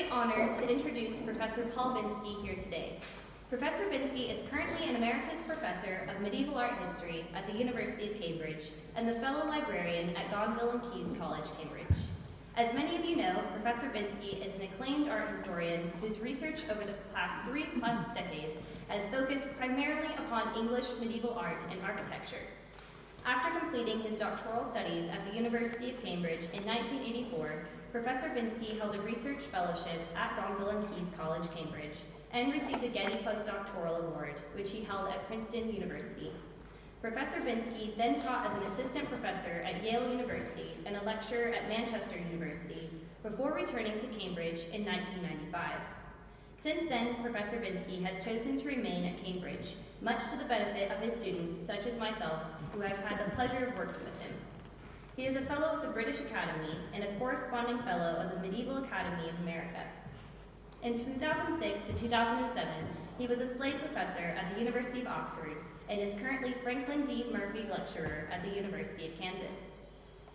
great honor to introduce Professor Paul Binski here today. Professor Binski is currently an Emeritus Professor of Medieval Art History at the University of Cambridge and the Fellow Librarian at Gonville and Caius College, Cambridge. As many of you know, Professor Binski is an acclaimed art historian whose research over the past 3+ decades has focused primarily upon English medieval art and architecture. After completing his doctoral studies at the University of Cambridge in 1984, Professor Binski held a research fellowship at Gonville and Caius College, Cambridge, and received a Getty Postdoctoral Award, which he held at Princeton University. Professor Binski then taught as an assistant professor at Yale University and a lecturer at Manchester University before returning to Cambridge in 1995. Since then, Professor Binski has chosen to remain at Cambridge, much to the benefit of his students, such as myself, who have had the pleasure of working with him. He is a Fellow of the British Academy and a Corresponding Fellow of the Medieval Academy of America. In 2006 to 2007, he was a Slade Professor at the University of Oxford and is currently Franklin D. Murphy Lecturer at the University of Kansas.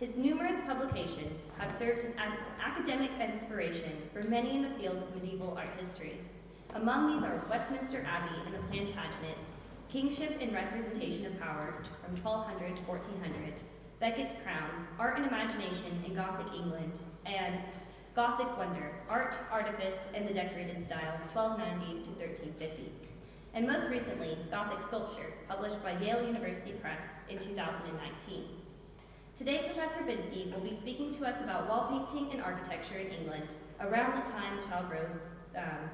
His numerous publications have served as academic inspiration for many in the field of medieval art history. Among these are Westminster Abbey and the Plantagenets, Kingship and Representation of Power from 1200 to 1400, Becket's Crown, Art and Imagination in Gothic England, and Gothic Wonder, Art, Artifice, and the Decorated Style, 1290 to 1350. And most recently, Gothic Sculpture, published by Yale University Press in 2019. Today, Professor Binski will be speaking to us about wall painting and architecture in England around the time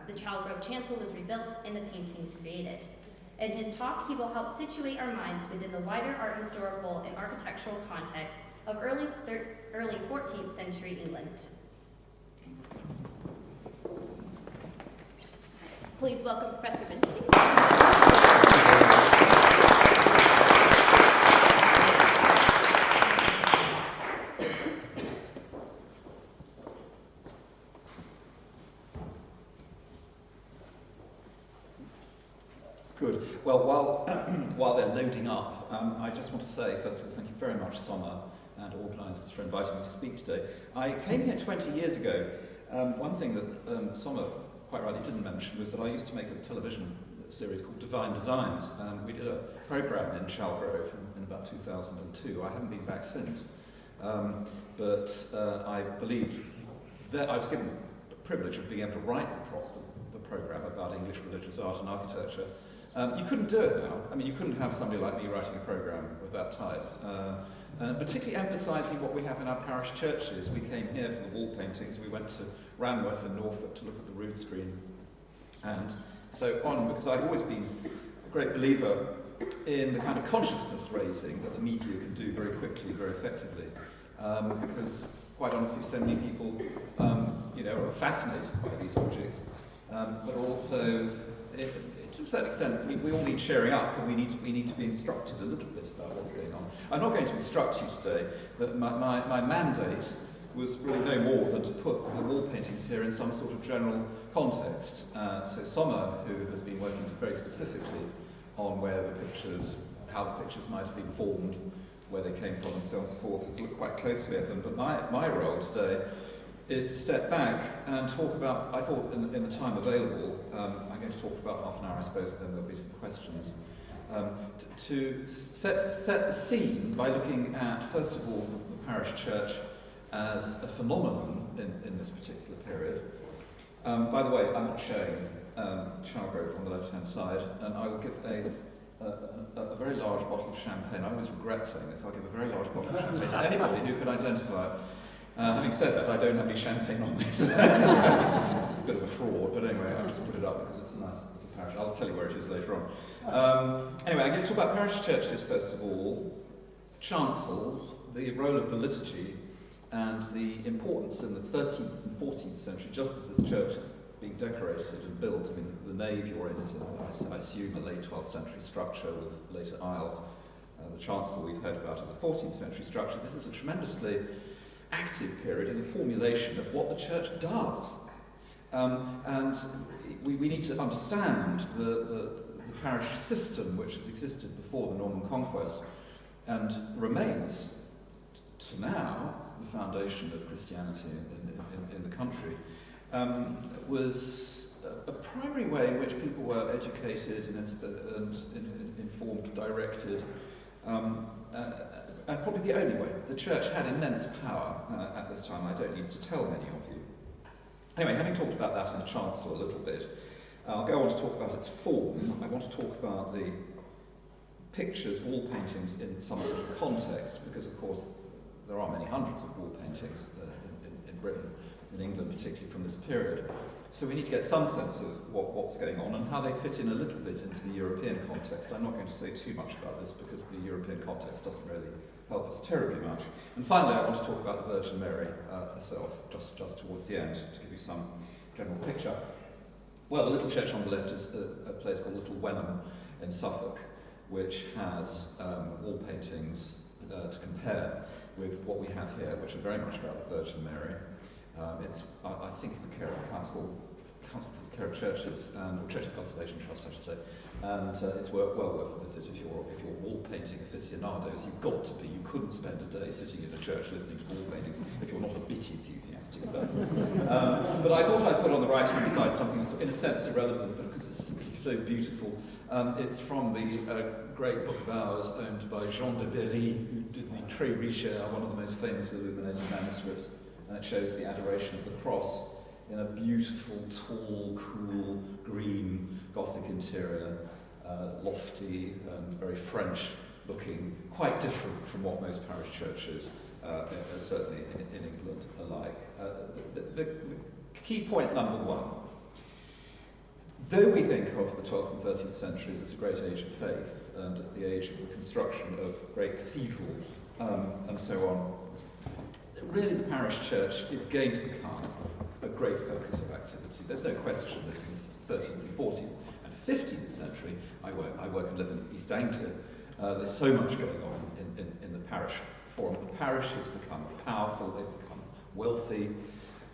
the Chalgrove chancel was rebuilt and the paintings created. In his talk, he will help situate our minds within the wider art historical and architectural context of early 14th century England. Please welcome Professor Binski. Good. Well, while they're loading up, I just want to say, first of all, thank you very much, Sommer, and organisers for inviting me to speak today. I came here 20 years ago. One thing that Sommer quite rightly didn't mention was that I used to make a television series called Divine Designs, and we did a programme in Chalgrove in about 2002. I haven't been back since, but I believed that I was given the privilege of being able to write the programme about English religious art and architecture. You couldn't do it now. I mean, you couldn't have somebody like me writing a programme of that type. And particularly emphasising what we have in our parish churches. We came here for the wall paintings. We went to Ranworth in Norfolk to look at the rood screen and so on, because I've always been a great believer in the kind of consciousness raising that the media can do very quickly, very effectively. Because, quite honestly, so many people are fascinated by these objects, but also, to a certain extent, we all need cheering up, and we need to be instructed a little bit about what's going on. I'm not going to instruct you today. That my mandate was really no more than to put the wall paintings here in some sort of general context. So Sommer, who has been working very specifically on how the pictures might have been formed, where they came from, and so on and so forth, has looked quite closely at them. But my role today is to step back and talk about, I thought in the time available, I'm going to talk for about half an hour, I suppose, then there'll be some questions, to set the scene by looking at, first of all, the parish church as a phenomenon in this particular period. By the way, I'm not showing Chalgrove on the left-hand side, and I will give a very large bottle of champagne. I always regret saying this. I'll give a very large bottle of champagne to anybody who can identify it. Having said that, I don't have any champagne on this. This is a bit of a fraud, but anyway, I'll just put it up because it's a nice little parish. I'll tell you where it is later on. Anyway, I'm going to talk about parish churches first of all, chancels, the role of the liturgy, and the importance in the 13th and 14th century, just as this church is being decorated and built. I mean, the nave you're in is, I assume, a late 12th century structure with later aisles. The chancel we've heard about is a 14th century structure. This is a tremendously active period in the formulation of what the church does. And we need to understand the parish system which has existed before the Norman conquest and remains to now the foundation of Christianity in the country. was a primary way in which people were educated and informed, directed, and probably the only way. The church had immense power at this time. I don't need to tell many of you. Anyway, having talked about that in the chancel a little bit, I'll go on to talk about its form. I want to talk about the pictures, wall paintings in some sort of context, because of course there are many hundreds of wall paintings in Britain, in England particularly from this period. So we need to get some sense of what's going on and how they fit in a little bit into the European context. I'm not going to say too much about this because the European context doesn't really help us terribly much. And finally, I want to talk about the Virgin Mary herself, just towards the end, to give you some general picture. Well, the little church on the left is a place called Little Wenham in Suffolk, which has wall paintings to compare with what we have here, which are very much about the Virgin Mary. It's, I think, in the care of the Council of the Care of Churches, or Churches Conservation Trust, I should say, and it's well worth a visit if you're wall painting aficionados. You've got to be. You couldn't spend a day sitting in a church listening to wall paintings if you're not a bit enthusiastic about it. But I thought I'd put on the right-hand side something that's in a sense irrelevant because it's simply so beautiful. It's from the great book of Hours owned by Jean de Berry, who did the Très Richer, one of the most famous illuminated manuscripts. And it shows the Adoration of the Cross in a beautiful, tall, cool, green Gothic interior, lofty and very French-looking, quite different from what most parish churches, certainly in England, are like. The key point number one, though we think of the 12th and 13th centuries as a great age of faith and the age of the construction of great cathedrals and so on, really the parish church is going to become a great focus of activity. There's no question that in the 13th and 14th and 15th century, I work and live in East Anglia, there's so much going on in the parish forum. The parish has become powerful, they've become wealthy,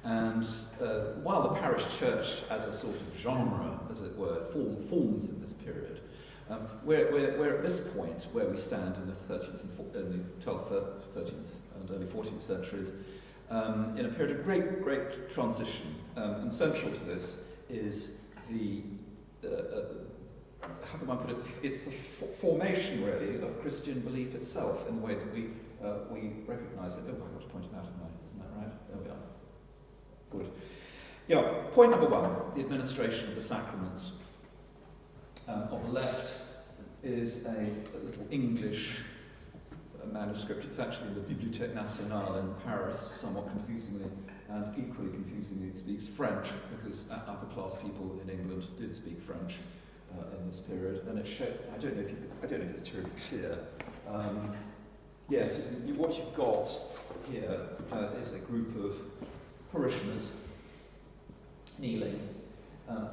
and while the parish church as a sort of genre, as it were, forms in this period, we're at this point where we stand in the 13th and 12th, 13th and early 14th centuries, in a period of great transition. And central to this is the, how can one put it, it's the formation, really, of Christian belief itself in the way that we recognise it. Oh, I've got to point it out, isn't that right? There we are. Good. Yeah, point number one, the administration of the sacraments. On the left is a little English manuscript. It's actually in the Bibliothèque Nationale in Paris, somewhat confusingly, and equally confusingly it speaks French, because upper-class people in England did speak French in this period, and it shows, I don't know if it's terribly clear. Yes, what you've got here is a group of parishioners kneeling.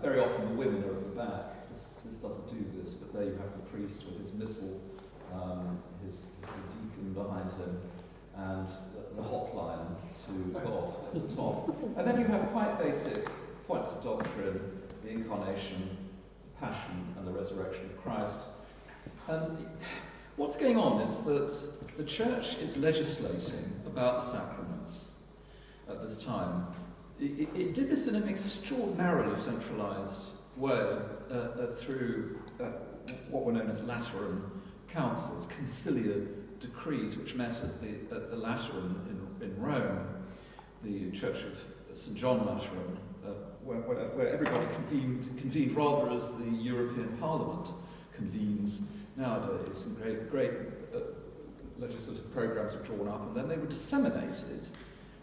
Very often the women are at the back. This doesn't do this, but there you have the priest with his missal, his deacon behind him, and the hotline to God at the top. And then you have quite basic points of doctrine, the incarnation, the passion, and the resurrection of Christ. And what's going on is that the church is legislating about the sacraments at this time. It did this in an extraordinarily centralised way through what were known as Lateran councils, conciliar decrees, which met at the Lateran in Rome, the Church of St. John Lateran, where everybody convened rather as the European Parliament convenes nowadays, and great legislative programmes were drawn up, and then they were disseminated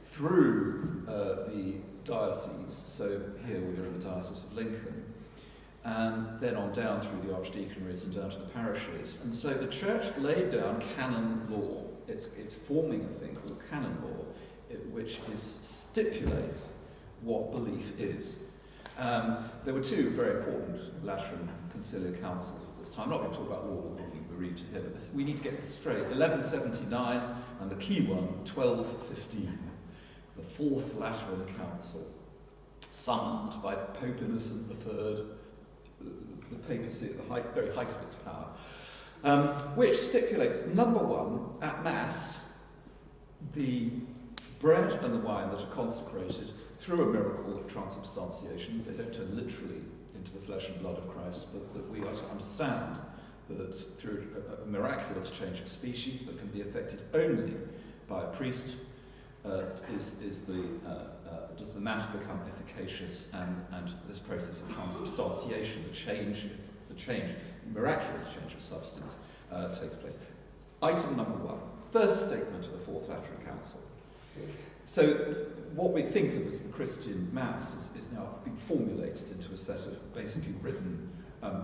through the dioceses. So here we are in the Diocese of Lincoln, and then on down through the archdeaconries and down to the parishes. And so the church laid down canon law. It's forming a thing called canon law, which stipulates what belief is. There were two very important Lateran conciliar councils at this time. I'm not going to talk about all of them we read here, but we need to get this straight. 1179, and the key one, 1215. The Fourth Lateran Council, summoned by Pope Innocent III, the papacy at the very height of its power, which stipulates, number one, at Mass, the bread and the wine that are consecrated through a miracle of transubstantiation, they don't turn literally into the flesh and blood of Christ, but that we are to understand that through a miraculous change of species that can be effected only by a priest, does the Mass become efficacious, and this process of transubstantiation, the miraculous change of substance, takes place. Item number 1, first statement of the Fourth Lateran Council. So what we think of as the Christian Mass is now being formulated into a set of basically written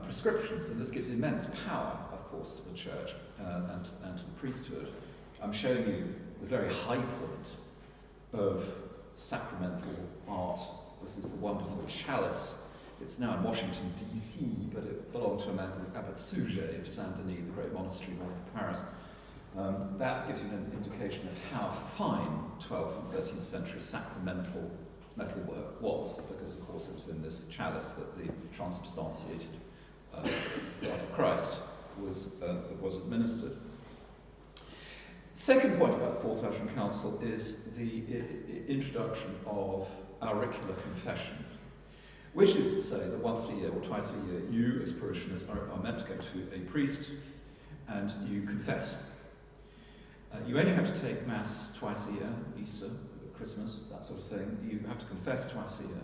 prescriptions, and this gives immense power, of course, to the Church and to the priesthood. I'm showing you the very high point of sacramental art. This is the wonderful chalice. It's now in Washington, D.C., but it belonged to a man called Abbot Suger of Saint-Denis, the great monastery north of Paris. That gives you an indication of how fine 12th and 13th century sacramental metalwork was, because of course it was in this chalice that the transubstantiated blood of Christ was administered. Second point about the Fourth Lateran Council is the introduction of auricular confession, which is to say that once a year or twice a year, you as parishioners are meant to go to a priest and you confess. You only have to take Mass twice a year, Easter, Christmas, that sort of thing. You have to confess twice a year.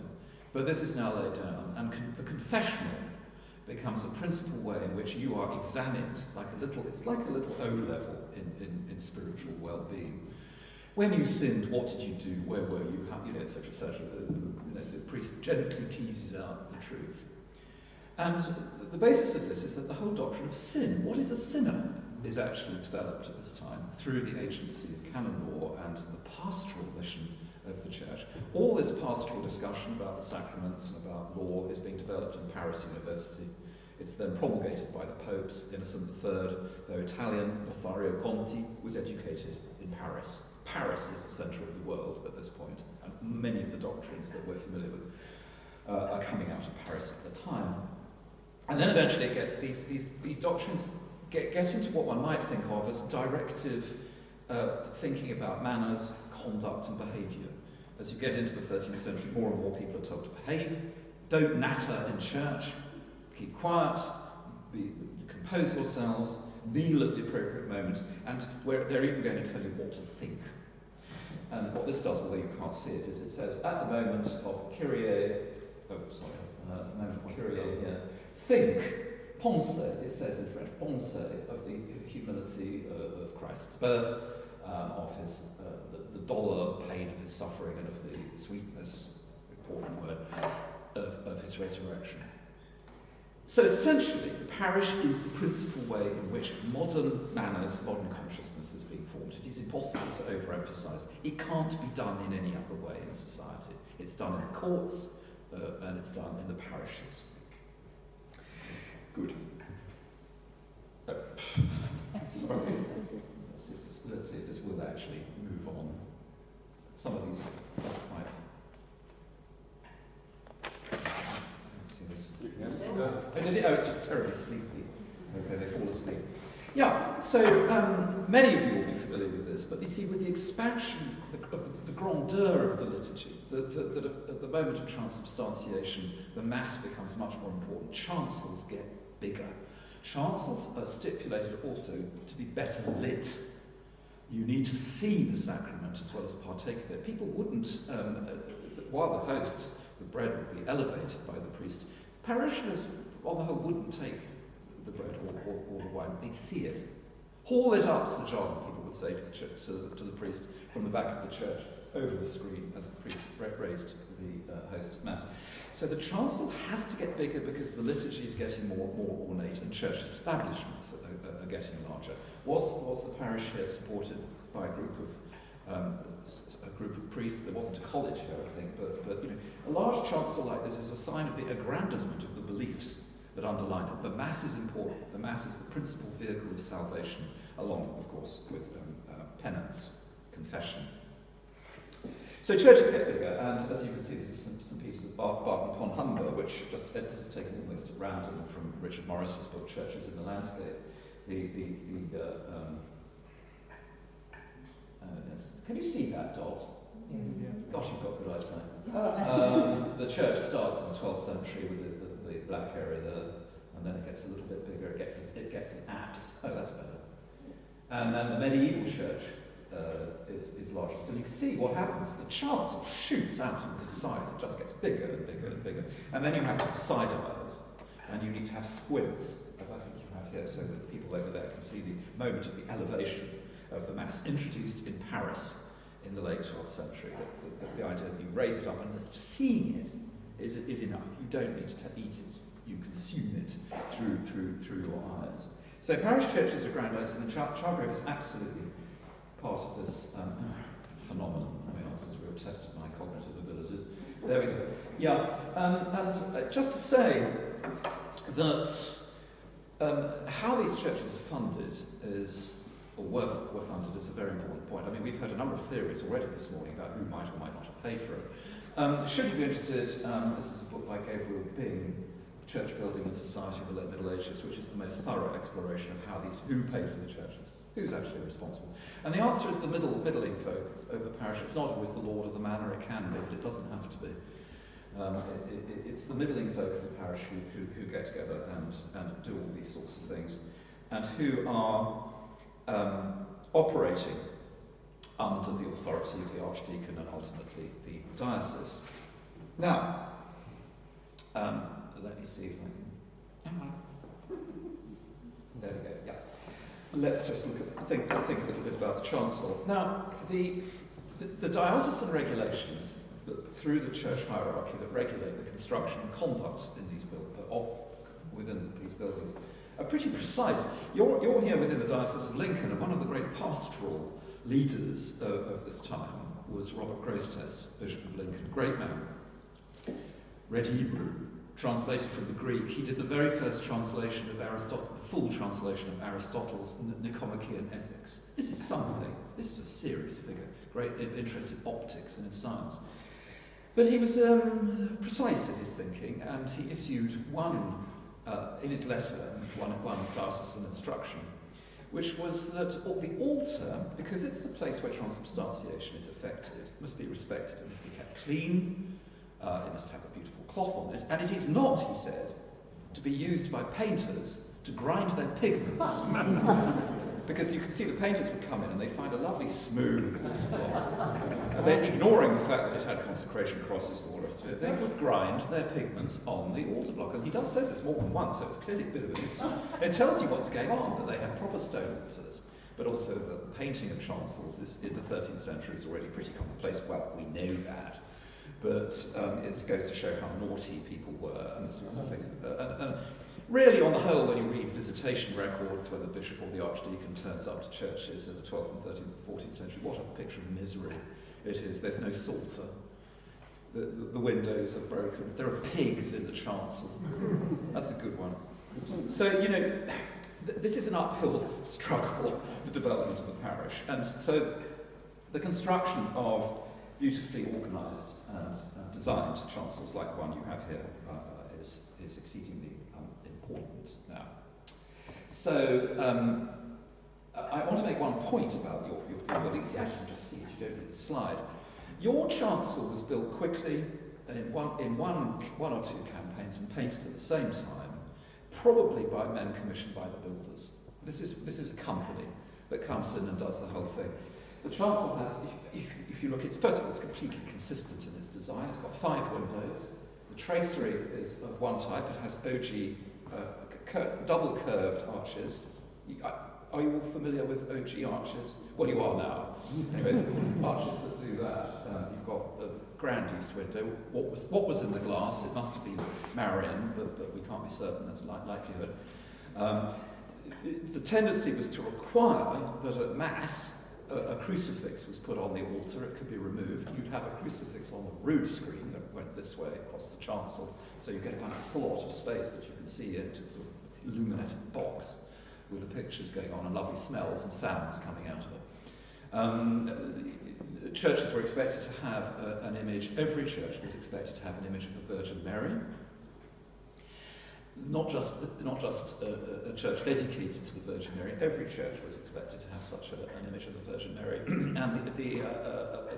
But this is now laid down, and the confessional becomes a principal way in which you are examined, it's like a little O-level in spiritual well-being. When you sinned, what did you do? Where were you? How, etc., etc. The priest gently teases out the truth. And the basis of this is that the whole doctrine of sin, what is a sinner, is actually developed at this time through the agency of canon law and the pastoral mission of the Church. All this pastoral discussion about the sacraments and about law is being developed in Paris University. It's then promulgated by the popes. Innocent III, though Italian, Lothario Conti, was educated in Paris. Paris is the centre of the world at this point, and many of the doctrines that we're familiar with are coming out of Paris at the time. And then eventually it gets these doctrines get into what one might think of as directive thinking about manners, conduct and behaviour. As you get into the 13th century, more and more people are told to behave, don't natter in church, keep quiet, compose yourselves, kneel at the appropriate moment, and they're even going to tell you what to think. And what this does, although you can't see it, is it says, at the moment of Kyrie, here, think, pense, it says in French, pense, of the humility of Christ's birth, of his, the dolor pain of his suffering, and of the sweetness, important word, of his resurrection. So essentially, the parish is the principal way in which modern manners, modern consciousness is being formed. It is impossible to overemphasize. It can't be done in any other way in society. It's done in the courts, and it's done in the parishes. Good. Sorry. Let's see if this will actually move on. Some of these might. Let's see this. Yes. Oh, it's just terribly sleepy. Okay, they fall asleep. Yeah, so many of you will be familiar with this, but you see, with the expansion of the grandeur of the liturgy, that at the moment of transubstantiation, the Mass becomes much more important. Chancels get bigger. Chancels are stipulated also to be better lit. You need to see the sacrament as well as partake of it. People wouldn't, while the host, the bread would be elevated by the priest, parishioners on the whole wouldn't take the bread or the wine. They'd see it. Haul it up, Sir John, people would say to the priest from the back of the church over the screen as the priest raised the host of Mass. So the chancel has to get bigger because the liturgy is getting more ornate and church establishments are getting larger. Was the parish here supported by a group of priests? There wasn't a college here, I think, but a large chancel like this is a sign of the aggrandizement of the beliefs that underline it. The Mass is important. The Mass is the principal vehicle of salvation, along, of course, with penance, confession. So churches get bigger, and as you can see, this is St. Peter's of Barton-upon-Humber, which this is taken almost at random from Richard Morris's book, Churches in the Landscape. Yes. Can you see that dot? Yes. Gosh, you've got good eyesight. The church starts in the 12th century with the black area there, and then it gets a little bit bigger. It gets an apse. Oh, that's better. And then the medieval church is larger still. You can see what happens. The chancel shoots out in size. It just gets bigger and bigger and bigger. And then you have to have side aisles, and you need to have squints, as I think you have here, so that people over there can see the moment of the elevation of the Mass, introduced in Paris in the late 12th century. The idea that you raise it up and just seeing it is enough. You don't need to eat it. You consume it through your eyes. So parish churches are grandized, and Chalgrove is absolutely part of this phenomenon. I mean, since we were tested my cognitive abilities. There we go. Yeah, and just to say that how these churches are funded or were funded is a very important point. I mean, we've heard a number of theories already this morning about who might or might not have paid for it. Should you be interested, this is a book by Gabriel Bing, Church Building and Society of the Late Middle Ages, which is the most thorough exploration of who paid for the churches, who's actually responsible. And the answer is the middling folk of the parish. It's not always the lord of the manor, it can be, but it doesn't have to be. It's the middling folk of the parish who get together and do all these sorts of things, and who are operating under the authority of the archdeacon and ultimately the diocese. Now, let me see if I can. There we go. Yeah. Let's just think a little bit about the chancel. Now, the diocesan regulations through the church hierarchy that regulate the construction and conduct in these within these buildings are pretty precise. You're here within the Diocese of Lincoln, and one of the great pastoral leaders of this time was Robert Grosseteste, Bishop of Lincoln, great man. Read Hebrew, translated from the Greek. He did the very first translation of Aristotle, the full translation of Aristotle's Nicomachean Ethics. This is something. This is a serious figure. Great interest in optics and in science. But he was precise in his thinking, and he issued in his letter, one diocesan instruction, which was that the altar, because it's the place where transubstantiation is effected, must be respected, it must be kept clean, it must have a beautiful cloth on it, and it is not, he said, to be used by painters to grind their pigments. Because you can see the painters would come in and they'd find a lovely smooth cloth. And then, ignoring the fact that it had consecration crosses and all the rest of it, they would grind their pigments on the altar block. And he says this more than once, so it's clearly a bit of an issue. It tells you what's going on, that they have proper stone altars, but also that the painting of chancels in the 13th century is already pretty commonplace. Well, we know that. But it goes to show how naughty people were and the sorts of things. And really, on the whole, when you read visitation records where the bishop or the archdeacon turns up to churches in the 12th and 13th and 14th century, what a picture of misery it is. There's no psalter. The windows are broken. There are pigs in the chancel. That's a good one. So, this is an uphill struggle, the development of the parish. And so the construction of beautifully organised and designed chancels like the one you have here is exceedingly important now. So I want to make one point about your buildings. You actually just see it, you don't need the slide. Your chancel was built quickly in one or two campaigns and painted at the same time, probably by men commissioned by the builders. This is a company that comes in and does the whole thing. The chancel has, if you look, first of all, it's completely consistent in its design. It's got 5 windows. The tracery is of one type. It has OG, double curved arches. Are you all familiar with OG arches? Well, you are now. Anyway, arches that do that. You've got the grand east window. What was in the glass? It must have been Marian, but we can't be certain. That's likelihood. The tendency was to require that at Mass, a crucifix was put on the altar. It could be removed. You'd have a crucifix on the rood screen that went this way across the chancel, so you get a kind of slot of space that you can see into a sort of illuminated box with the pictures going on and lovely smells and sounds coming out of it. Churches were expected to have an image. Every church was expected to have an image of the Virgin Mary. not just a church dedicated to the Virgin Mary. Every church was expected to have such an image of the Virgin Mary, and the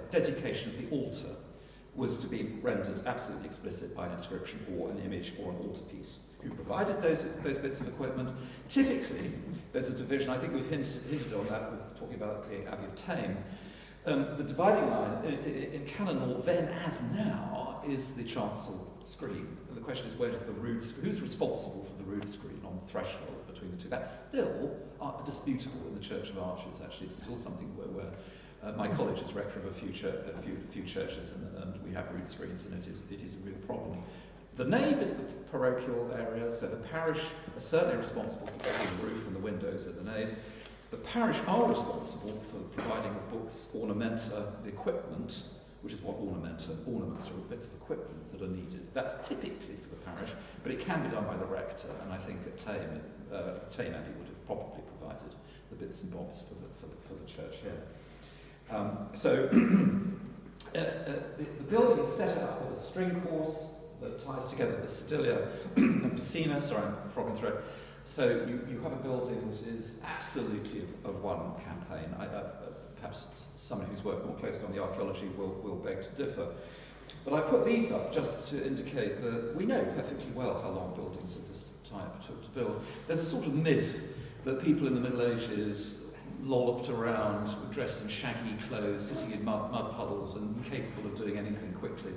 dedication of the altar was to be rendered absolutely explicit by an inscription or an image or an altarpiece. Who provided those bits of equipment? Typically, there's a division. I think we've hinted on that with talking about the Abbey of Thame. The dividing line in canon law, then as now, is the chancel screen. And the question is, where does the rood screen? Who's responsible for the rood screen on the threshold between the two? That's still disputable in the Church of Arches. Actually, it's still something where my college is rector of a few churches, and we have rood screens, and it is a real problem. The nave is the parochial area, so the parish are certainly responsible for getting the roof and the windows at the nave. The parish are responsible for providing the books, ornamenta, the equipment, which is what ornaments are bits of equipment that are needed. That's typically for the parish, but it can be done by the rector, and I think at Thame Abbey would have probably provided the bits and bobs for the church here. So the building is set up with a string course that ties together the Sedilia and Piscina. Sorry, I'm frogging through it. So you have a building that is absolutely of one campaign. Perhaps somebody who's worked more closely on the archaeology will beg to differ. But I put these up just to indicate that we know perfectly well how long buildings of this type took to build. There's a sort of myth that people in the Middle Ages lolloped around, dressed in shaggy clothes, sitting in mud puddles and incapable of doing anything quickly.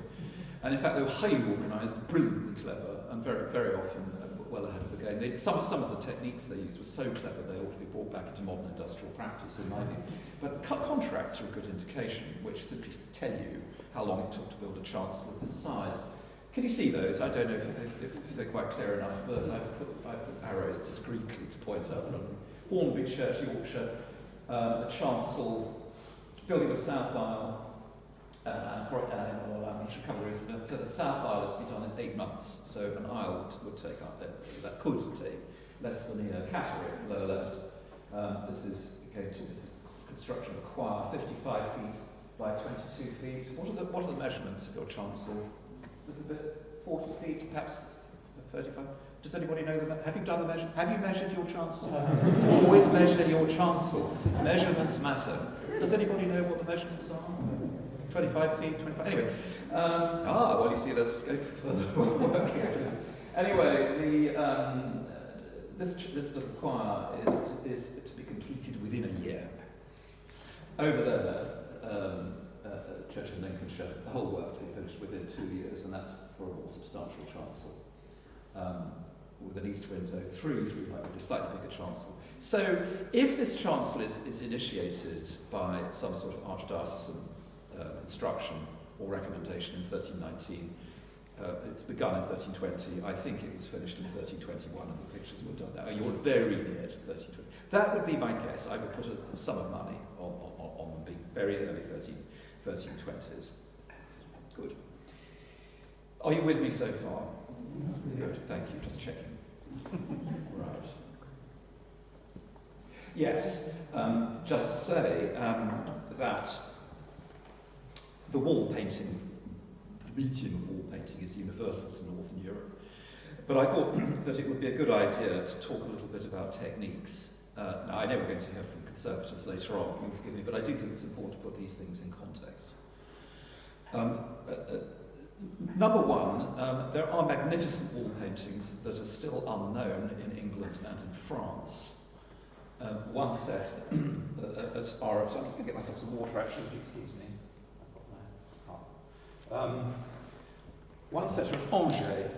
And in fact, they were highly organised, brilliantly clever, and very, very often well ahead of the game. Some of the techniques they used were so clever they ought to be brought back into modern industrial practice, in my view. But contracts are a good indication, which simply tell you how long it took to build a chancel of this size. Can you see those? I don't know if they're quite clear enough, but I've put arrows discreetly to point out them. Hornby Church, Yorkshire, a chancel, building of south aisle, so the south aisle is to be done in 8 months. So an aisle would take up that could take less than a year. Catterick, lower left. This is the construction of a choir, 55 feet by 22 feet. What are the measurements of your chancel? A little bit, 40 feet, perhaps 35. Does anybody know them? Have you done the measure? Have you measured your chancel? Always measure your chancel. Measurements matter. Does anybody know what the measurements are? 25 feet, 25. Anyway, well, you see, there's scope for further work here. Anyway, this little choir is to be completed within a year. Over there, Church in Lincolnshire, the whole work to be finished within 2 years, and that's for a more substantial chancel. With an east window, through like a slightly bigger chancel. So, if this chancel is initiated by some sort of archdiocesan instruction or recommendation in 1319, it's begun in 1320. I think it was finished in 1321, and the pictures were done there. You're very near to 1320. That would be my guess. I would put a sum of money on them being very early 1320s. Good. Are you with me so far? Good, thank you, just checking. Right. Yes, just to say that the wall painting, the medium of wall painting is universal to Northern Europe. But I thought that it would be a good idea to talk a little bit about techniques. Now, I know we're going to hear from conservators later on, you'll forgive me, but I do think it's important to put these things in context. Number one, there are magnificent wall paintings that are still unknown in England and in France. One set at our... I'm just going to get myself some water, actually, excuse me. One set at Angers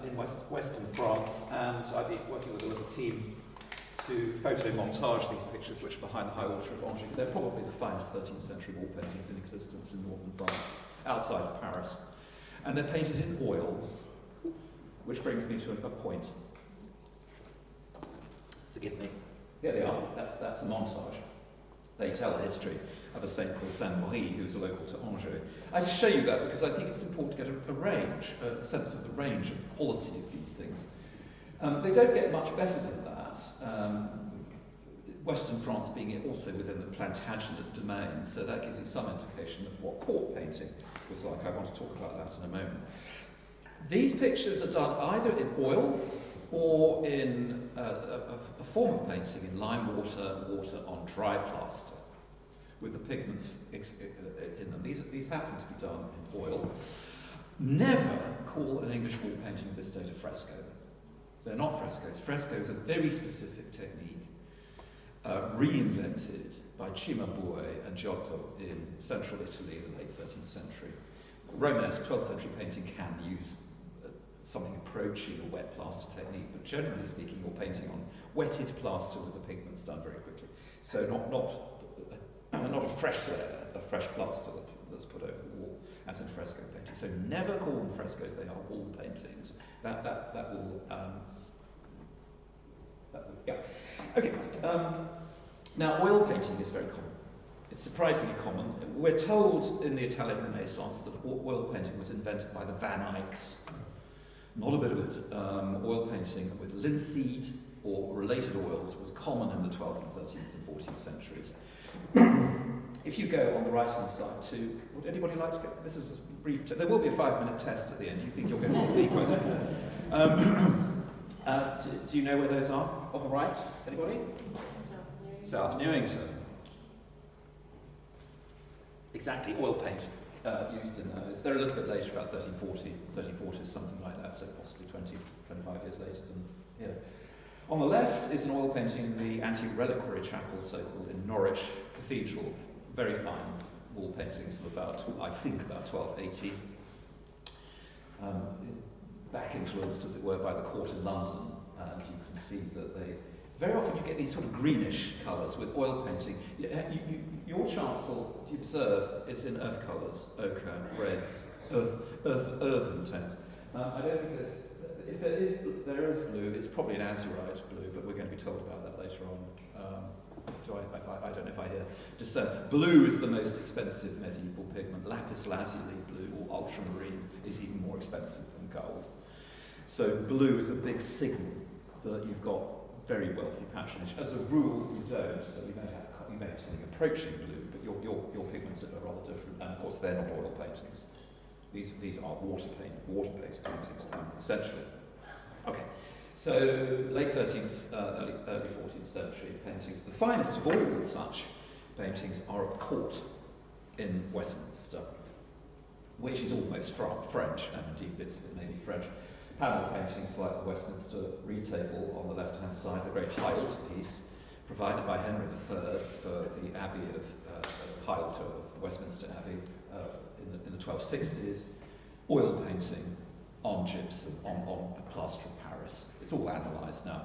in western France, and I've been working with a little team to photo-montage these pictures which are behind the high altar of Angers. They're probably the finest 13th century wall paintings in existence in northern France, outside of Paris. And they're painted in oil, which brings me to a point. Forgive me. Here they are. That's a montage. They tell the history of a saint called Saint-Marie, who's a local to Angers. I just show you that because I think it's important to get a range, a sense of the range of the quality of these things. They don't get much better than that. Western France being also within the Plantagenet domain, so that gives you some indication of what court painting was like. I want to talk about that in a moment. These pictures are done either in oil or in a form of painting in lime water, water on dry plaster, with the pigments in them. These happen to be done in oil. Never call an English wall painting of this date a fresco. They're not frescoes. Frescoes are a very specific technique, reinvented by Cimabue and Giotto in central Italy in the late 13th century. Romanesque 12th century painting can use something approaching a wet plaster technique, but generally speaking, you're painting on wetted plaster with the pigments done very quickly. So not a fresh layer of fresh plaster that's put over the wall, as in fresco painting. So never call them frescoes; they are wall paintings. That will yeah. Okay. Now, oil painting is very common. It's surprisingly common. We're told in the Italian Renaissance that oil painting was invented by the Van Eycks. Not a bit of it. Oil painting with linseed or related oils was common in the 12th and 13th and 14th centuries. If you go on the right-hand side to, would anybody like to get, this is a brief, there will be a 5-minute test at the end. You think you're going to speak, was it? Do you know where those are? On the right? Anybody? South Newington. Exactly, oil paint used in those. They're a little bit later, about 1340, something like that, so possibly 20, 25 years later than here. On the left is an oil painting in the Anti-Reliquary chapel, so-called, in Norwich Cathedral. Very fine wall paintings of about, I think, about 1280. Back influenced, as it were, by the court in London, and you can see that they... Very often you get these sort of greenish colours with oil painting. Your chancel, do you observe, is in earth colours, ochre, reds, earthen tones. I don't think there's... If there is blue, it's probably an azurite blue, but we're going to be told about that later on. I don't know if I hear discern. Blue is the most expensive medieval pigment. Lapis lazuli blue or ultramarine is even more expensive than gold. So blue is a big signal that you've got very wealthy patronage. As a rule, you don't. So you may have something approaching blue, but your pigments are rather different. And of course, they're not oil paintings. These are water-based paintings, essentially. Okay, so late 13th, early 14th century paintings. The finest of all such paintings are at court in Westminster, which is almost French, and indeed bits of it may be French. Panel paintings like the Westminster Reed Table on the left-hand side, the great high altar piece provided by Henry III for the Abbey of high altar of Westminster Abbey in the 1260s, oil painting on gypsum, on plaster of Paris. It's all analysed now.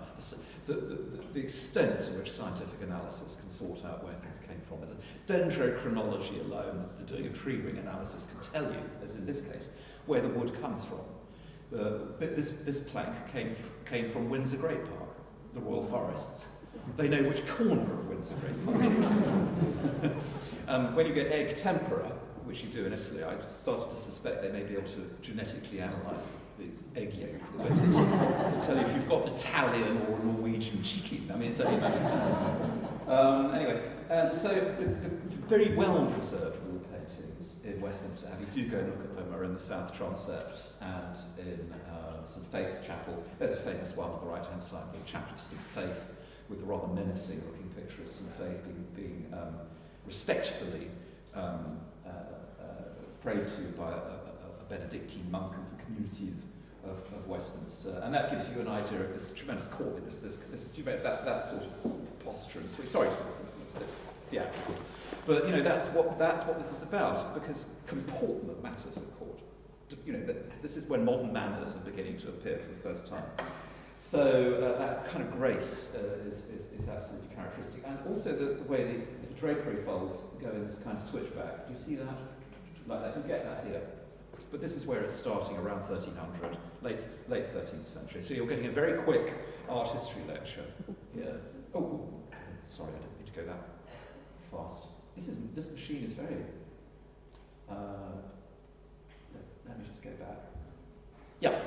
The extent to which scientific analysis can sort out where things came from is a dendrochronology alone. The doing of tree ring analysis can tell you, as in this case, where the wood comes from. This plank came from Windsor Great Park, the Royal Forests. They know which corner of Windsor Great Park it came from. When you get egg tempera, which you do in Italy, I started to suspect they may be able to genetically analyse the egg yolk that went into it to tell you if you've got an Italian or a Norwegian chicken. I mean, it's only a matter of time. Anyway, so the very well-preserved wall paintings in Westminster Abbey, do go and look at them, are in the South Transept and in St Faith's Chapel. There's a famous one on the right-hand side, the Chapel of St Faith, with the rather menacing-looking picture of St Faith being respectfully prayed to by a Benedictine monk of the community of Westminster, and that gives you an idea of this tremendous courtliness, that sort of posture. And sorry, it's a bit theatrical, but you know that's what this is about, because comportment matters at court. You know, this is when modern manners are beginning to appear for the first time. So that kind of grace is absolutely characteristic, and also the way the drapery folds go in this kind of switchback. Do you see that? Like that, you get that here. But this is where it's starting around 1300, late 13th century. So you're getting a very quick art history lecture here. Oh, sorry, I didn't mean to go that fast. This machine is very. Let me just go back. Yeah.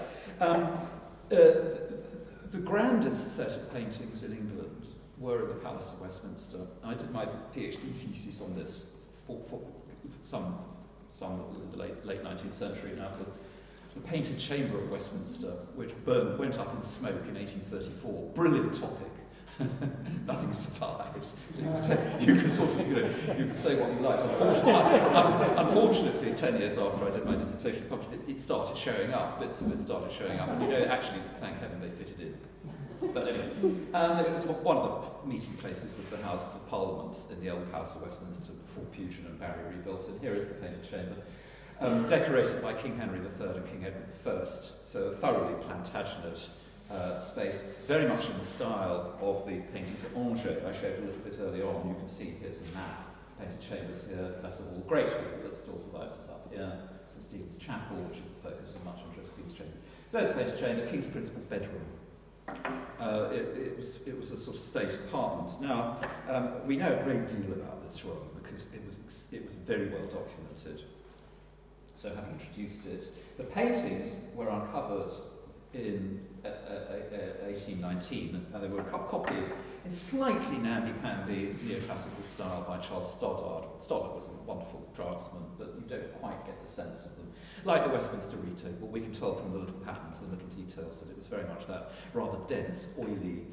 The grandest set of paintings in England were at the Palace of Westminster. I did my PhD thesis on this for some in the late 19th century, now the Painted Chamber of Westminster, which went up in smoke in 1834. Brilliant topic. Nothing survives. So you can sort of, you can say what you like. Unfortunately, 10 years after I did my dissertation published, it started showing up. Bits of it started showing up, and actually, thank heaven, they fitted in. But anyway, it was one of the meeting places of the Houses of Parliament in the old Palace of Westminster before Puget and Barry rebuilt it. Here is the Painted Chamber, decorated by King Henry III and King Edward I. So a thoroughly Plantagenet space, very much in the style of the paintings at Angers I showed a little bit earlier on. You can see here's a map. Painted chambers here, that's a hall, great hall that still survives us up here. St Stephen's Chapel, which is the focus of much interest, Queen's Chamber. So there's a painted chamber, King's principal bedroom. It was a sort of state apartment. Now, we know a great deal about this room because it was very well documented. So having introduced it, the paintings were uncovered in 1819, and they were copied in slightly namby-pamby neoclassical style by Charles Stoddard. Stoddard was a wonderful draftsman, but you don't quite get the sense of them. Like the Westminster Reed Table, we can tell from the little patterns and little details that it was very much that rather dense, oily,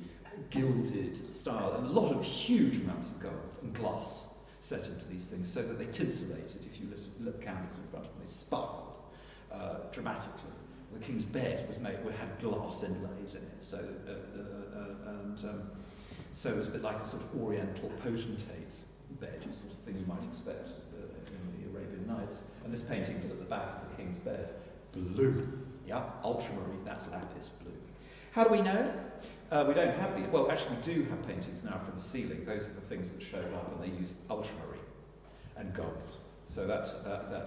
gilded style, and a lot of huge amounts of gold and glass set into these things so that they tinsellated. If you lit candles in front of them, they sparkled dramatically. The King's bed had glass inlays in it, so so it was a bit like a sort of Oriental potentate's bed, a sort of thing you might expect in the Arabian Nights. And this painting was at the back of the King's bed, blue, yeah, ultramarine. That's lapis blue. How do we know? We don't have these. Well, actually, we do have paintings now from the ceiling. Those are the things that showed up, and they used ultramarine and gold. So that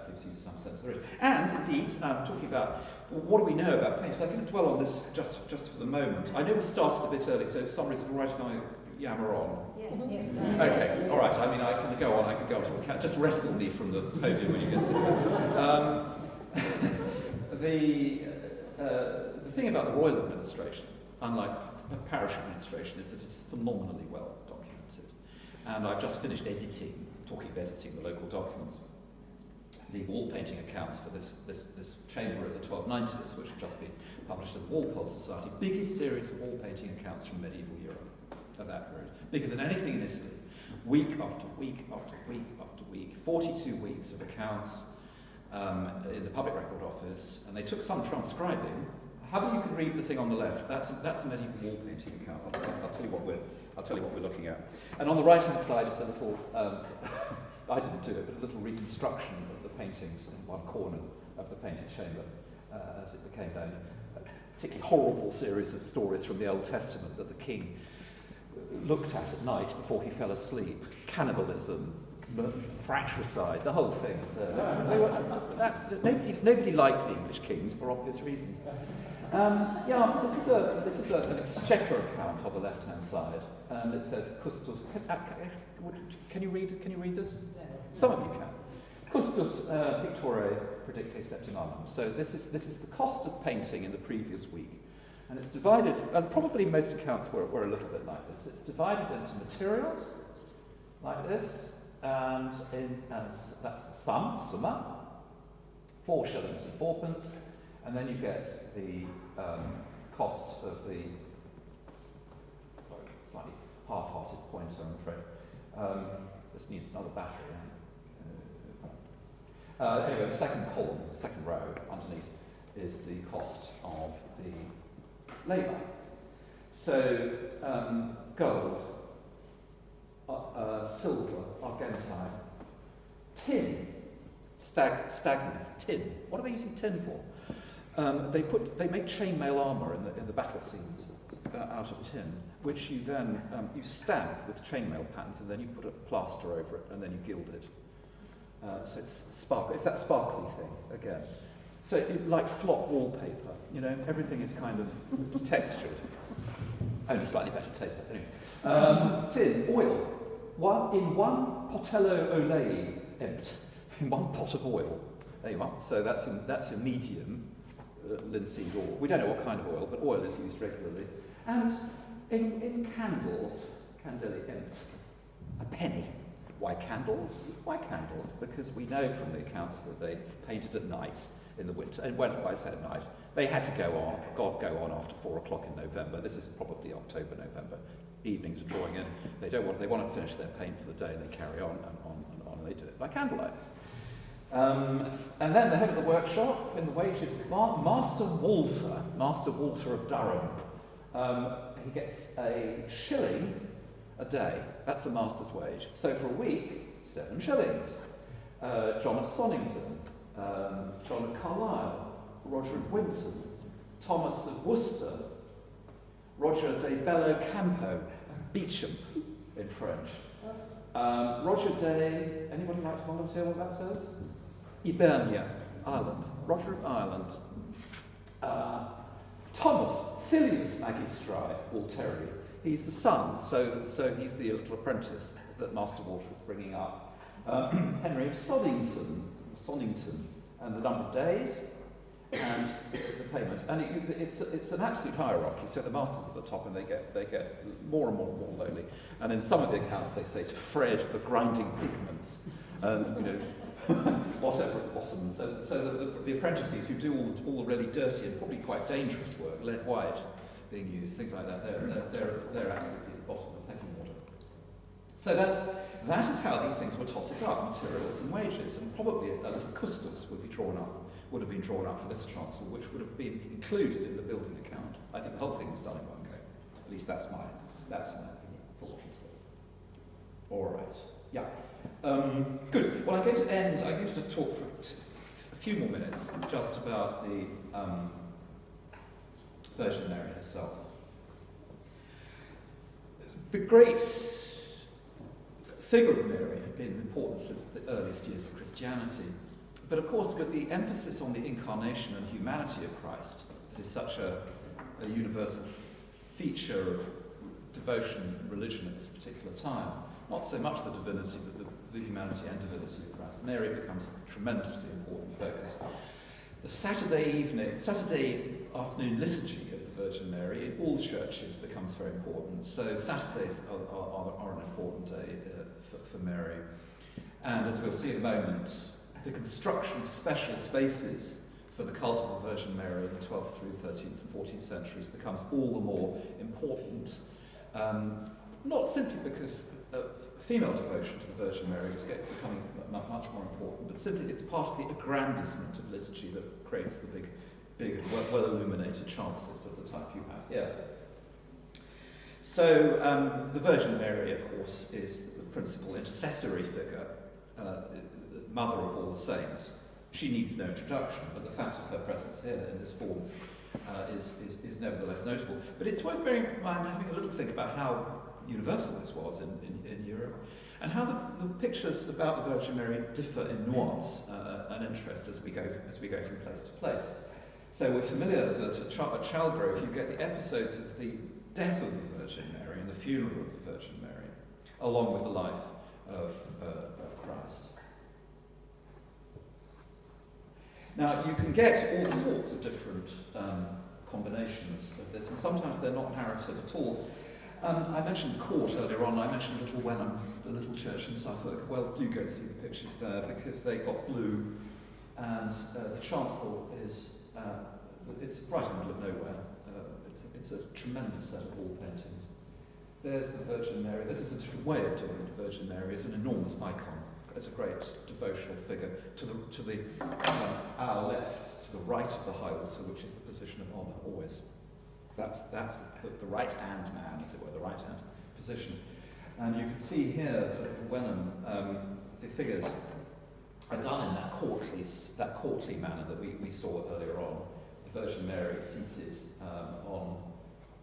gives you some sense of it. And indeed, talking about what do we know about paintings, I'm going to dwell on this just for the moment. I know we started a bit early, so for some reason, all right if I yammer on. Yes. Okay, all right. I mean, I can go on to the just wrestle me from the podium when you get sick. The thing about the royal administration, unlike the parish administration, is that it's phenomenally well documented. And I've just finished talking of editing the local documents, the wall painting accounts for this chamber at the 1290s, which have just been published in the Walpole Society. Biggest series of wall painting accounts from medieval Europe at that period. Bigger than anything in Italy. Week after week after week after week. 42 weeks of accounts in the Public Record Office, and they took some transcribing. How about you can read the thing on the left? That's a medieval wall painting account. I'll tell you what we're looking at. And on the right-hand side is a little, I didn't do it, but a little reconstruction of the paintings in one corner of the painted chamber as it became then a particularly horrible series of stories from the Old Testament that the king looked at night before he fell asleep. Cannibalism, fratricide, the whole thing was there. Nobody liked the English kings for obvious reasons. This is an exchequer account on the left-hand side, and it says Custos. Can you read this? Some of you can. Custos pictore predicte septimanum. So this is the cost of painting in the previous week, and it's divided. And probably most accounts were a little bit like this. It's divided into materials like this, and that's the summa, 4 shillings and 4pence, and then you get the cost of the slightly half-hearted pointer, I'm afraid. This needs another battery. Anyway, the second column, the second row underneath, is the cost of the labour. So gold, silver, argentine, tin, stagnant, tin. What are they using tin for? They make chainmail armour in the battle scenes out of tin, which you then you stamp with chainmail patterns, and then you put a plaster over it, and then you gild it. So it's that sparkly thing again. So like flop wallpaper, everything is kind of textured. Only slightly better taste, but anyway. Tin, oil. In one potello olei empt, in one pot of oil. There you are. So that's a medium linseed oil. We don't know what kind of oil, but oil is used regularly. And in candles, candeli empt, a penny. Why candles? Why candles? Because we know from the accounts that they painted at night, in the winter. And when I said night, they had to go on after 4 o'clock in November. This is probably October, November. Evenings are drawing in. They want to finish their paint for the day, and they carry on and on and on. And they do it by candlelight. And then the head of the workshop in the wages, Master Walter of Durham. He gets a shilling a day. That's a master's wage. So for a week, 7 shillings. John of Sonnington, John of Carlisle, Roger of Winton, Thomas of Worcester, Roger de Bello Campo, Beecham in French. Roger de, anybody like to volunteer what that says? Ibernia, Ireland. Roger of Ireland. Thomas Filius Magistri Walteri. He's the son, so he's the little apprentice that Master Walter is bringing up. Henry of Sonnington, and the number of days, and the payment. And it's an absolute hierarchy. So the master's at the top, and they get more and more lowly. And in some of the accounts, they say to Fred for grinding pigments, and whatever at the bottom. So the apprentices who do all the really dirty and probably quite dangerous work, lead white being used, things like that, they're absolutely at the bottom of the pecking order. So that is how these things were totted up, materials and wages, and probably a little custos would have been drawn up for this chancel, which would have been included in the building account. I think the whole thing was done in one go. At least that's my opinion, for what it's worth. All right. Yeah. Good. Well, I'm going to just talk for a few more minutes just about the Virgin Mary herself. The great figure of Mary had been important since the earliest years of Christianity. But of course, with the emphasis on the incarnation and humanity of Christ, that is such a universal feature of devotion and religion at this particular time, not so much the divinity, but the humanity and divinity of Christ, Mary becomes a tremendously important focus. The Saturday afternoon liturgy of the Virgin Mary in all churches becomes very important. So Saturdays are an important day for Mary. And as we'll see in a moment, the construction of special spaces for the cult of the Virgin Mary in the 12th through 13th and 14th centuries becomes all the more important. Not simply because female devotion to the Virgin Mary is becoming much more important, but simply it's part of the aggrandizement of liturgy that creates the big well-illuminated chances of the type you have here. So the Virgin Mary, of course, is the principal intercessory figure, mother of all the saints. She needs no introduction, but the fact of her presence here in this form is nevertheless notable. But it's worth bearing in mind having a little think about how universal this was in Europe, and how the pictures about the Virgin Mary differ in nuance and interest as we go from place to place. So we're familiar that at Chalgrove you get the episodes of the death of the Virgin Mary and the funeral of the Virgin Mary, along with the life of Christ. Now, you can get all sorts of different combinations of this, and sometimes they're not narrative at all. I mentioned Court earlier on. I mentioned Little Wenham, the little church in Suffolk. Well, do go see the pictures there, because they got blue, and the chancel is, it's right in the middle of nowhere. It's a tremendous set of wall paintings. There's the Virgin Mary. This is a different way of doing the Virgin Mary. It's an enormous icon. It's a great devotional figure to the our left, to the right of the high altar, which is the position of honour always. That's the right-hand man, as it were, the right-hand position. And you can see here that at Wenham, the figures are done in that courtly manner that we saw earlier on. The Virgin Mary seated on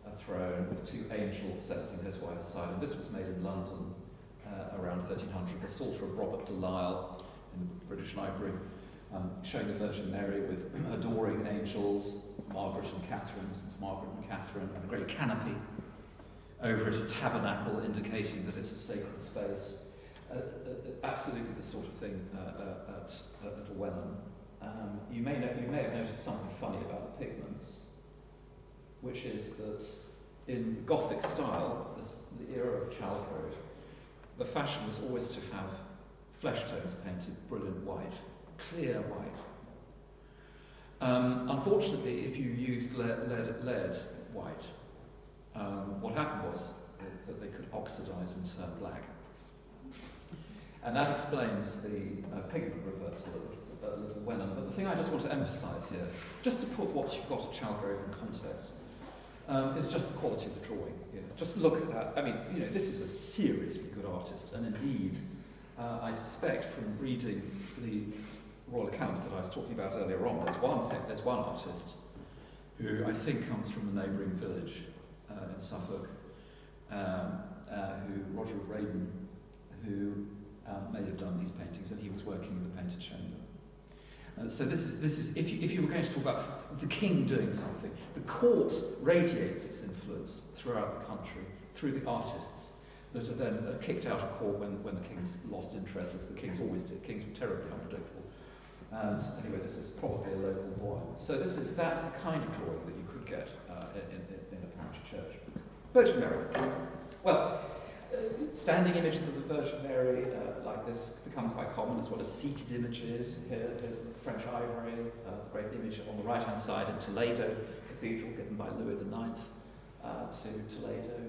a throne with 2 angels sensing her to either side. And this was made in London around 1300. The Psalter of Robert de Lisle in the British Library, showing the Virgin Mary with adoring angels, Margaret and Catherine, St. Margaret and Catherine, and a great canopy over it, a tabernacle indicating that it's a sacred space. Absolutely the sort of thing at Little Wenham. You may have noticed something funny about the pigments, which is that in the Gothic style, the era of Chalgrove, the fashion was always to have flesh tones painted brilliant white, clear white. Unfortunately, if you used lead white, what happened was that they could oxidize and turn black. And that explains the pigment reversal a little Wenham. But the thing I just want to emphasize here, just to put what you've got at Chalgrove in context, is just the quality of the drawing. Just look at that. I mean, this is a seriously good artist, and indeed, I suspect from reading the royal accounts that I was talking about earlier on, there's one artist who I think comes from the neighbouring village in Suffolk, Roger of Raden, who may have done these paintings, and he was working in the painted chamber. So this is if you were going to talk about the king doing something, the court radiates its influence throughout the country through the artists that are then kicked out of court when the king's lost interest, as the kings always did. Kings were terribly unpredictable. And anyway, this is probably a local boy. So that's the kind of drawing that you could get in a parish church. Virgin Mary. Well, standing images of the Virgin Mary like this become quite common, as well as seated images. Here's the French ivory, the great image on the right-hand side in Toledo Cathedral, given by Louis IX to Toledo.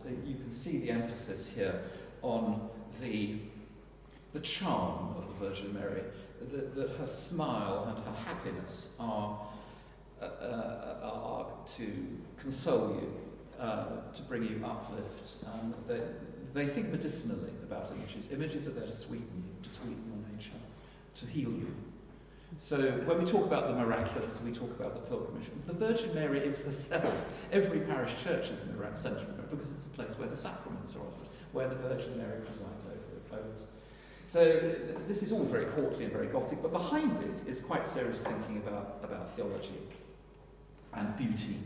And you can see the emphasis here on the charm of the Virgin Mary, that her smile and her happiness are to console you, to bring you uplift. They think medicinally about images. Images are there to sweeten you, to sweeten your nature, to heal you. So when we talk about the miraculous, we talk about the pilgrimage. The Virgin Mary is herself. Every parish church is a centre of it, because it's a place where the sacraments are offered, where the Virgin Mary presides over us. So this is all very courtly and very Gothic, but behind it is quite serious thinking about theology and beauty.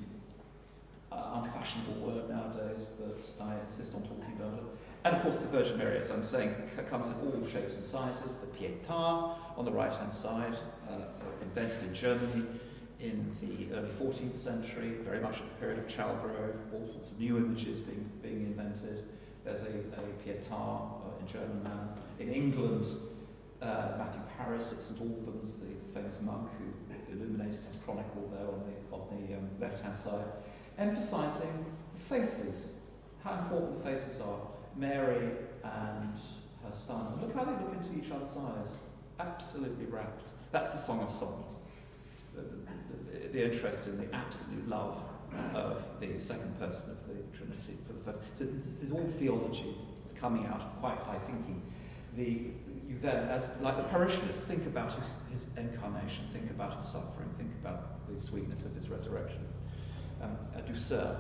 Unfashionable word nowadays, but I insist on talking about it. And of course the Virgin Mary, as I'm saying, comes in all shapes and sizes. The Pietà on the right-hand side, invented in Germany in the early 14th century, very much at the period of Chalgrove, all sorts of new images being invented. There's a Pietà in German now. In England, Matthew Paris at St Albans, the famous monk who illuminated his chronicle there on the left-hand side, emphasising the faces, how important the faces are. Mary and her son. Look how they look into each other's eyes. Absolutely rapt. That's the Song of Songs. The interest in the absolute love of the second person of the Trinity for the first. So this is all theology. It's coming out of quite high thinking. You then, as like the parishioners, think about his incarnation, think about his suffering, think about the sweetness of his resurrection. A douceur,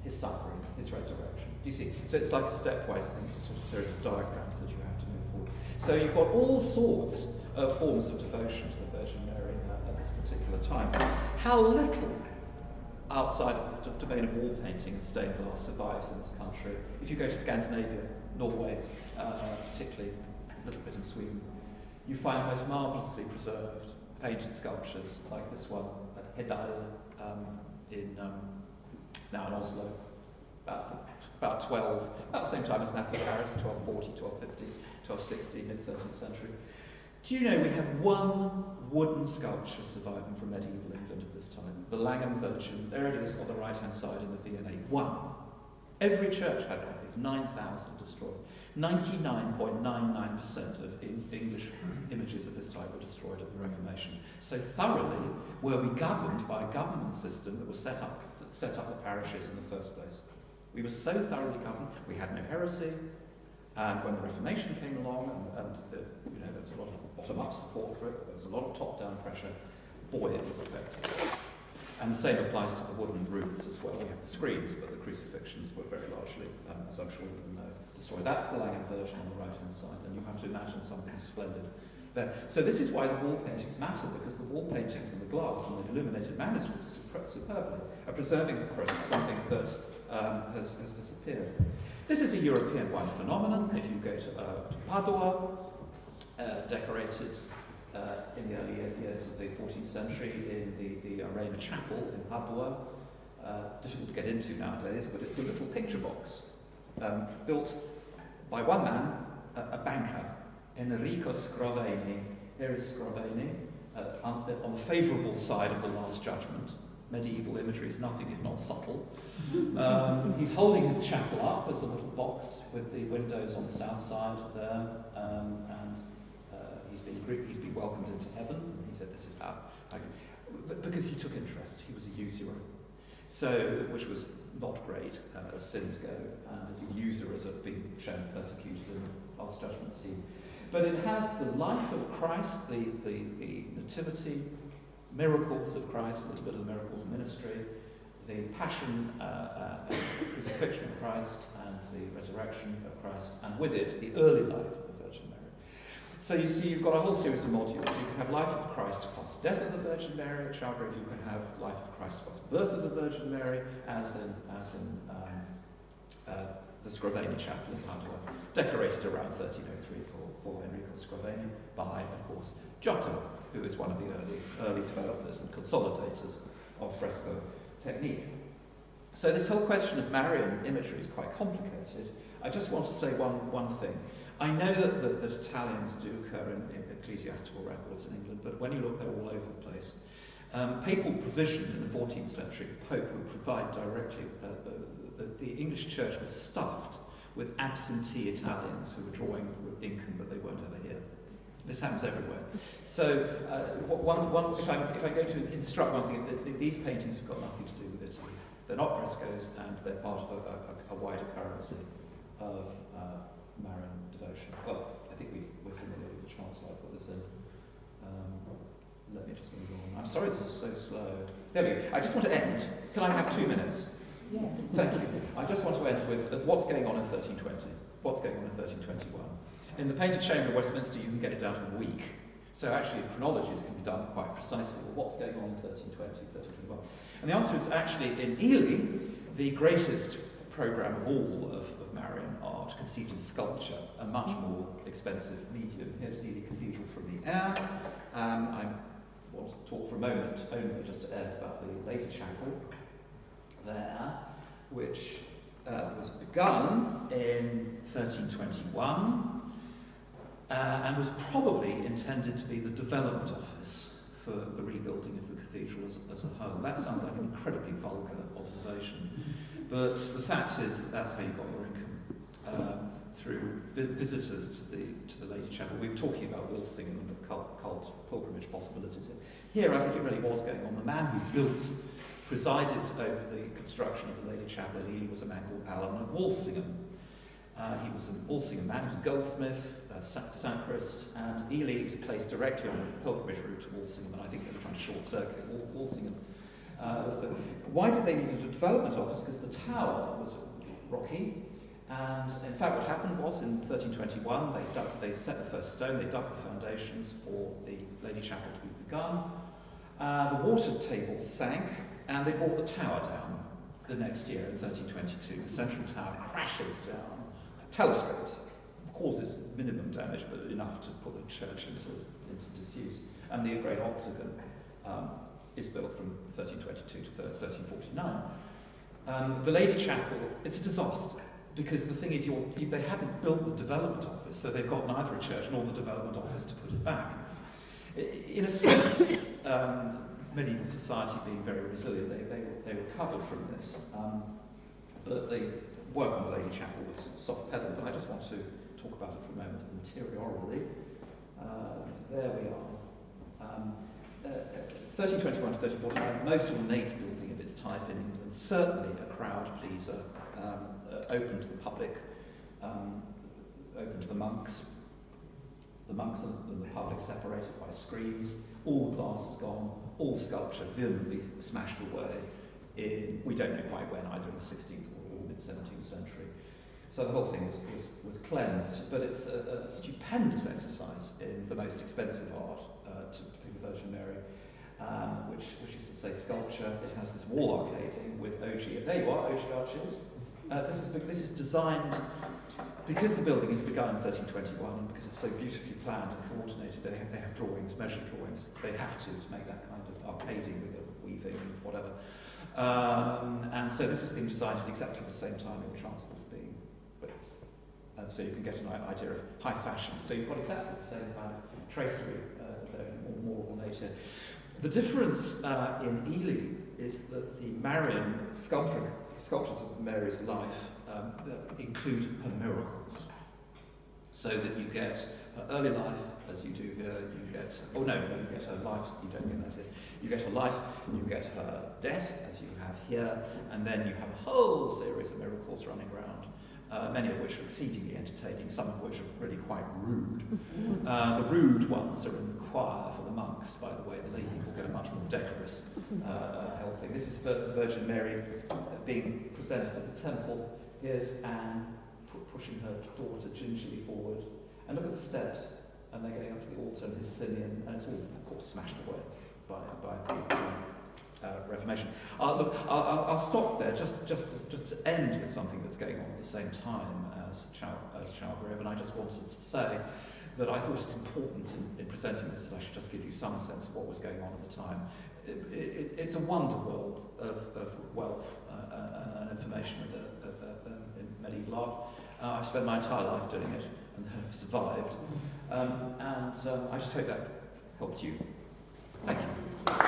his suffering, his resurrection. Do you see? So it's like a stepwise thing, it's a sort of series of diagrams that you have to move forward. So you've got all sorts of forms of devotion to the Virgin Mary at this particular time. How little outside of the domain of wall painting and stained glass survives in this country. If you go to Scandinavia, Norway, particularly a little bit in Sweden, you find the most marvellously preserved painted sculptures, like this one at Hedal, it's now in Oslo, about the same time as Matthew Paris, 1240, 1250, 1260, mid-13th century. Do you know we have one wooden sculpture surviving from medieval England at this time? The Lagan Virgin. There it is on the right-hand side in the V&A. One. Every church had one. It's 9,000 destroyed. 99.99% of English images of this type were destroyed at the Reformation. So thoroughly were we governed by a government system that was set up the parishes in the first place. We were so thoroughly governed. We had no heresy. And when the Reformation came along, and there was a lot of bottom-up support for it, there was a lot of top-down pressure, boy, it was effective. And the same applies to the wooden roots as well. We have the screens, but the crucifixions were very largely, as I'm sure you know, destroyed. That's the Lagan Virgin on the right-hand side, and you have to imagine something splendid there. So this is why the wall paintings matter, because the wall paintings and the glass and the illuminated manuscripts superbly are preserving the Christ, something that has disappeared. This is a European-wide phenomenon. If you go to Padua, decorated in the early years of the 14th century in the Arena Chapel in Padua, difficult to get into nowadays, but it's a little picture box built by one man, a banker, Enrico Scrovegni. Here is Scrovegni, on the favourable side of the Last Judgment. Medieval imagery is nothing if not subtle. He's holding his chapel up as a little box with the windows on the south side there, and he's been welcomed into heaven. And he said, "This is how I can," but because he took interest, he was a usurer, so which was not great as sins go, and usurers have been shown persecuted in the Last Judgment scene. But it has the life of Christ, the nativity, miracles of Christ, a little bit of the miracles ministry, the passion, crucifixion of Christ, and the resurrection of Christ, and with it, the early life of the Virgin Mary. So you see, you've got a whole series of modules. You can have life of Christ past death of the Virgin Mary at Chalgrove. You can have life of Christ past birth of the Virgin Mary, as in the Scrovegni Chapel in Padua, decorated around 1303 for Enrico Scrovegni by, of course, Giotto, who is one of the early developers and consolidators of fresco technique. So this whole question of Marian imagery is quite complicated. I just want to say one thing. I know that Italians do occur in ecclesiastical records in England, but when you look, they're all over the place. Papal provision in the 14th century, the Pope would provide directly, the English church was stuffed with absentee Italians who were drawing income but they weren't ever here. This happens everywhere. So if I go to instruct one thing, these paintings have got nothing to do with Italy. They're not frescoes, and they're part of a wider currency of Marian devotion. Well, I think we're familiar with the chart, so I put this in. Let me just move on. I'm sorry this is so slow. There we go. I just want to end. Can I have 2 minutes? Yes. Thank you. I just want to end with what's going on in 1320. What's going on in 1321? In the Painted Chamber of Westminster, you can get it down to a week. So actually, chronologies can be done quite precisely. Well, what's going on in 1320, 1321? And the answer is actually in Ely, the greatest programme of all of Marian art, conceived in sculpture, a much more expensive medium. Here's Ely Cathedral from the air. I want to talk for a moment, only just to add about the later chapel there, which was begun in 1321 and was probably intended to be the development office for the rebuilding of the cathedral as a whole. That sounds like an incredibly vulgar observation, but the fact is that that's how you got your income, through visitors to the later chapel. We were talking about Walsingham and the cult pilgrimage possibilities. Here, I think it really was going on. The man who presided over the construction of the later chapel at Ely was a man called Alan of Walsingham. He was an Walsingham man, he was a goldsmith, sacrist, and Ely is placed directly on the pilgrimage route to Walsingham, and I think they were trying to short circuit Walsingham. Why did they need a development office? Because the tower was rocky, and in fact what happened was in 1321 they set the first stone, they dug the foundations for the Lady Chapel to be begun. The water table sank, and they brought the tower down the next year in 1322. The central tower crashes down. Telescopes causes minimum damage, but enough to put the church into disuse. And the great octagon is built from 1322 to 1349. The later chapel, it's a disaster, because the thing is, they hadn't built the development office, so they've got neither a church nor the development office to put it back. In a sense, medieval society being very resilient, they recovered from this. But the work on the Lady Chapel was soft-pedaled, but I just want to talk about it for a moment interiorly. There we are. 1321 to 1349, most ornate building of its type in England, certainly a crowd pleaser, open to the public, open to the monks. The monks and the public separated by screens, all the glass is gone, all the sculpture violently smashed away in, we don't know quite when, either in the 16th or mid-17th century. So the whole thing was cleansed, but it's a stupendous exercise in the most expensive art to the Virgin Mary, which is to say sculpture. It has this wall arcading with ogee. There you are, ogee arches. This is designed, because the building is begun in 1321, and because it's so beautifully planned and coordinated, they have drawings, measured drawings. They have to make that kind of arcading with a weaving and whatever. And so this has been designed at exactly the same time your chancellor's being built. So you can get an idea of high fashion. So you've got exactly the same kind of tracery there in more ornate here. The difference in Ely is that the Marian sculptures of Mary's life include her miracles. So that you get her early life, as you do here, you get, oh no, you get her life, you don't get that here. You get her life, you get her death, as you have here, and then you have a whole series of miracles running around, many of which are exceedingly entertaining, some of which are really quite rude. The rude ones are in the choir for the monks, by the way. The lay people go much more decorous, helping. This is the Virgin Mary being presented at the temple. Here's Anne pushing her daughter gingerly forward. And look at the steps, and they're going up to the altar and his Simeon, and it's all, of course, smashed away by the Reformation. Look, I'll stop there just to end with something that's going on at the same time as Chalgrove, and I just wanted to say that I thought it important in presenting this that I should just give you some sense of what was going on at the time. It's a wonder world of wealth and information in medieval art. I've spent my entire life doing it and have survived. I just hope that helped you. Thank you.